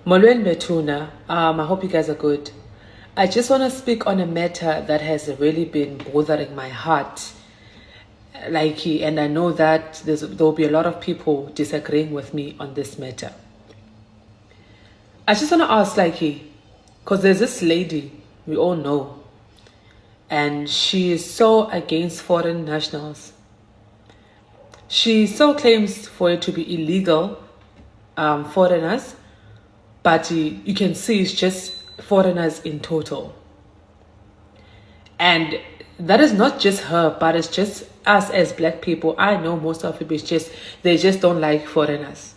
Molweni Betuna, I hope you guys are good. I just want to speak on a matter that has really been bothering my heart. And I know that there will be a lot of people disagreeing with me on this matter. I just want to ask, because there's this lady we all know, and she is so against foreign nationals. She so claims for it to be illegal, foreigners, but you can see it's just foreigners in total. And that is not just her, but it's just us as black people. I know most of it is just, they just don't like foreigners.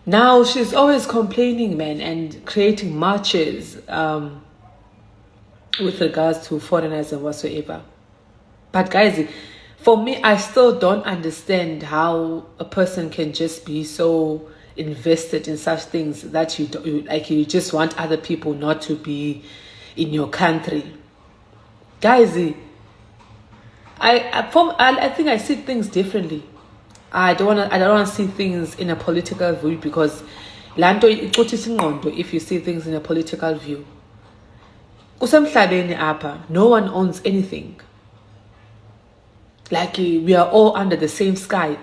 Now she's always complaining, man, and creating marches with regards to foreigners and whatsoever. But guys, for me, I still don't understand how a person can just be so invested in such things that you just want other people not to be in your country. Guys, I think I see things differently. I don't want to see things in a political view, because if you see things in a political view, no one owns anything. We are all under the same sky.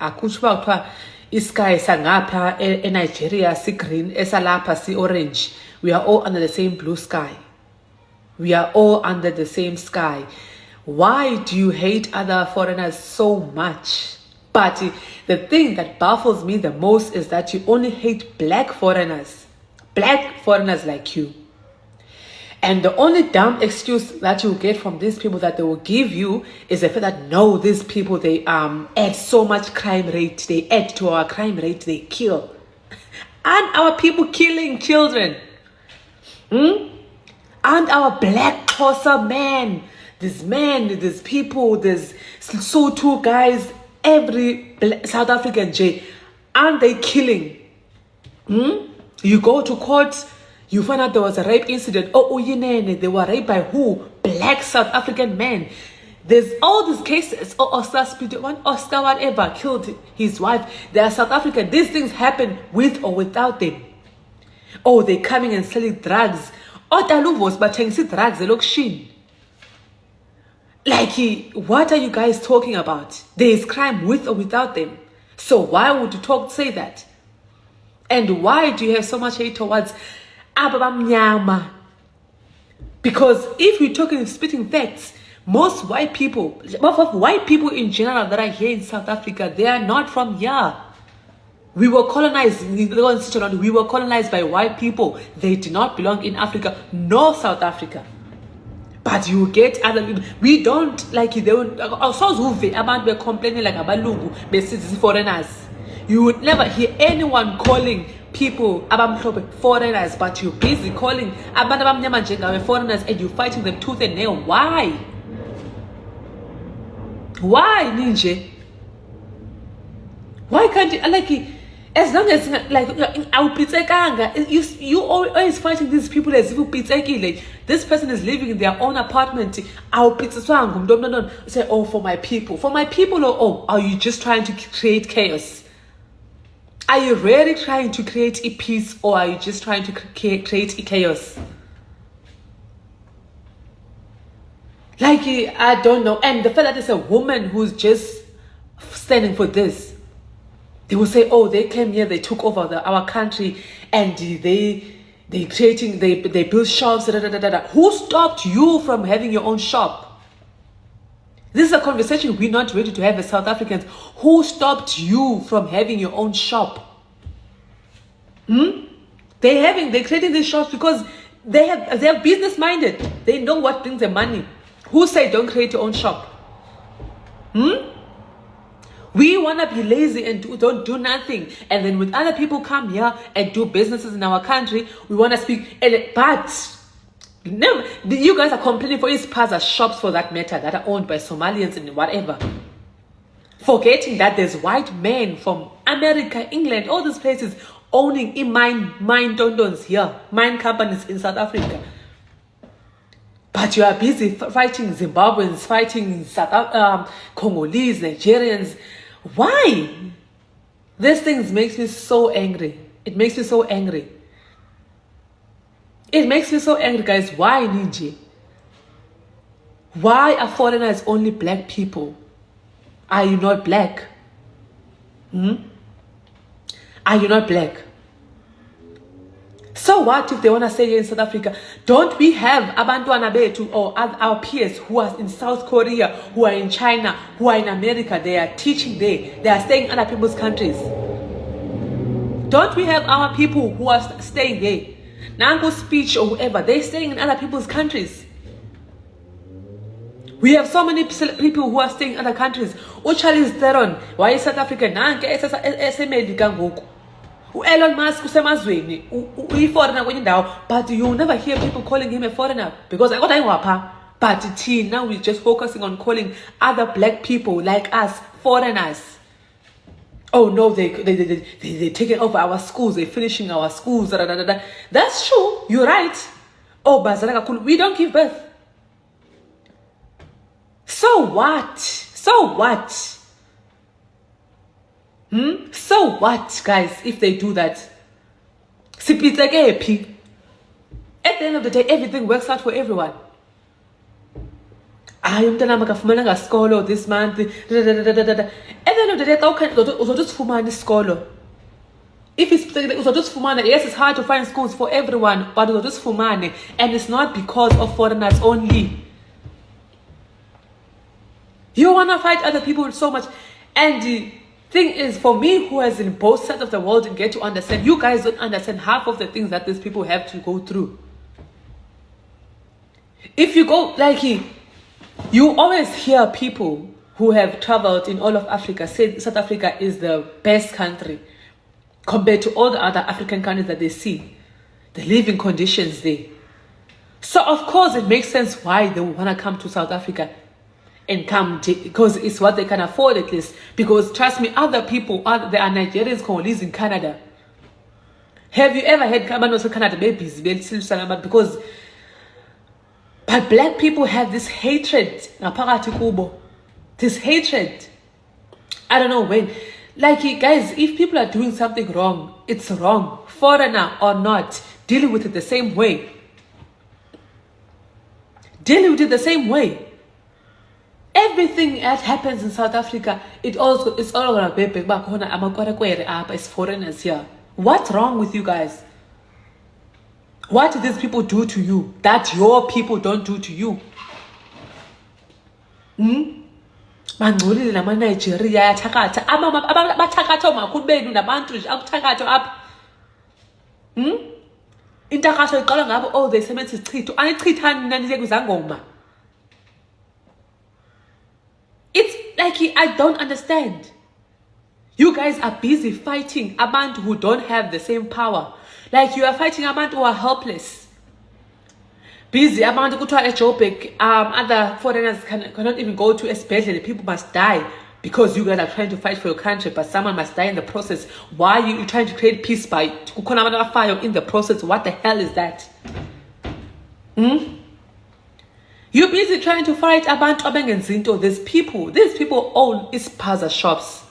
Sky sangapha Nigeria si green, esalapha si orange. We are all under the same blue sky. We are all under the same sky. Why do you hate other foreigners so much? But the thing that baffles me the most is that you only hate black foreigners like you. And the only dumb excuse that you get from these people that they will give you is the fact that no, these people, they add so much crime rate. They add to our crime rate. They kill. And our people killing children. And our black Xhosa men, these people, these Sotho guys, every South African J, aren't they killing? You go to court, you find out there was a rape incident. They were raped by who? Black South African men. There's all these cases. Oscar whatever killed his wife. They are South African. These things happen with or without them. They're coming and selling drugs. Taluvos bathengisa drugs elokishini. What are you guys talking about? There is crime with or without them. So why would you say that? And why do you have so much hate towards Ababamnyama? Because if we're talking spitting facts, most white people in general that are here in South Africa, they are not from here. We were colonized. We were colonized by white people. They did not belong in Africa, nor South Africa. But you get other people. We don't they would. We're complaining like abalungu, besides foreigners. You would never hear anyone calling people abamhlophe foreigners, but you're busy calling abantu abamnyama njengawe foreigners, and you're fighting them tooth and nail. Why? Why, Ninja? Why can't you as long as you always fighting these people as if this person is living in their own apartment. Say, for my people. For my people, or are you just trying to create chaos? Are you really trying to create a peace, or are you just trying to create a chaos? I don't know. And the fact that it's a woman who's just standing for this, they will say, they came here, they took over our country, and they build shops. Who stopped you from having your own shop? This is a conversation we're not ready to have as South Africans. Who stopped you from having your own shop? They're creating these shops because they're business minded. They know what brings them money. Who said don't create your own shop? We want to be lazy and don't do nothing. And then when other people come here and do businesses in our country, we want to speak. But no, you guys are complaining for Ispaza shops, for that matter, that are owned by Somalians and whatever. Forgetting that there's white men from America, England, all these places owning mine dondons here, mine companies in South Africa. But you are busy fighting Zimbabweans, fighting Congolese, Nigerians. Why? These things makes me so angry. It makes me so angry. It makes me so angry, guys. Why Niji? Why are foreigners only black people? Are you not black? Are you not black? So what if they want to stay here in South Africa? Don't we have abantwana bethu or our peers who are in South Korea, who are in China, who are in America? They are teaching there. They are staying in other people's countries. Don't we have our people who are staying there? Nango speech or whoever, they're staying in other people's countries. We have so many people who are staying in other countries. Charlize Theron, why is South Africa? Elon Musk usemazweni uyi-foreigner kwenye ndawo, but you never hear people calling him a foreigner because I got ayingwapha. But now we're just focusing on calling other black people like us foreigners. Oh no, they're taking over our schools, they're finishing our schools. That's true, you're right. Oh, bazalaka, we don't give birth. So what? So what? So what, guys, if they do that? At the end of the day, everything works out for everyone. Umntana makafumana isikolo this month. At the end of the day, uzotufumana isikolo. If it's uzotufumana, yes, it's hard to find schools for everyone, but uzotufumana, and it's not because of foreigners only. You wanna fight other people so much, and the thing is, for me, who has in both sides of the world and get to understand, you guys don't understand half of the things that these people have to go through. If you go, like, you always hear people who have traveled in all of Africa say South Africa is the best country compared to all the other African countries that they see. The living conditions there. So, of course, it makes sense why they want to come to South Africa and come because it's what they can afford at least. Because trust me, other people, there are Nigerians, Congolese in Canada. Have you ever had Canada babies? Because but black people have this hatred. This hatred. I don't know when. Like, guys, if people are doing something wrong, it's wrong. Foreigner or not, deal with it the same way. Deal with it the same way. Everything that happens in South Africa, it's all gonna be it's foreigners here. What's wrong with you guys? What do these people do to you that your people don't do to you? Bangcolile nama-Nigeria ayathakatha abathakatha omakhulu benu nabantu nje akuthakatha apha. Intakatho iqala ngabo, oh, they sebenzisa isichitho. Anichithani nani kuzangoma? It's like, I don't understand. You guys are busy fighting abantu who don't have the same power. Like, you are fighting abantu who are helpless. Busy abantu kuthiwa eJoburg, other foreigners cannot even go to esibhedlela. People must die because you guys are trying to fight for your country, but someone must die in the process. Why are you trying to create peace by kukhona abantu abafayo in the process? What the hell is that? You're busy trying to fight abantu abengenzinto. These people own ispaza shops.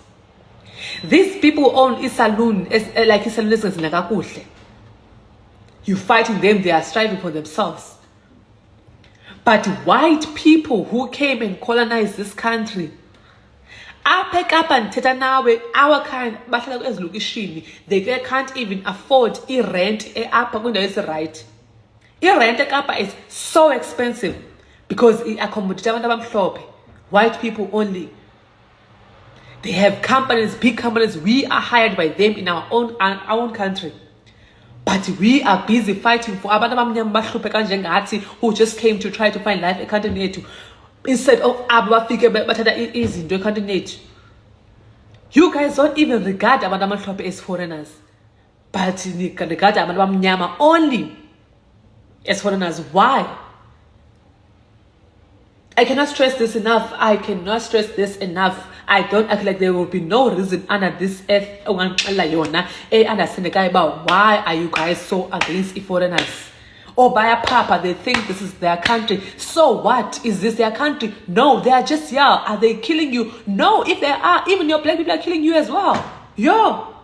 These people own saloon, like saloon. You're fighting them, they are striving for themselves. But white people who came and colonized this country, our kind, they can't even afford rent. Right? Rent is so expensive because it accommodates white people only. They have companies, big companies. We are hired by them in our own country. But we are busy fighting for abantu abamnyama kanje who just came to try to find life ekhantini yethu instead of abafike bathatha izinto ekhantini yethu. You guys don't even regard abantu amhlophe as foreigners, but regard abantu abamnyama only as foreigners. Why? I cannot stress this enough. I cannot stress this enough. I don't act like there will be no reason under this earth. Why are you guys so against foreigners? Or by a papa, they think this is their country. So what? Is this their country? No, they are just here. Are they killing you? No, if they are, even your black people are killing you as well. Yo.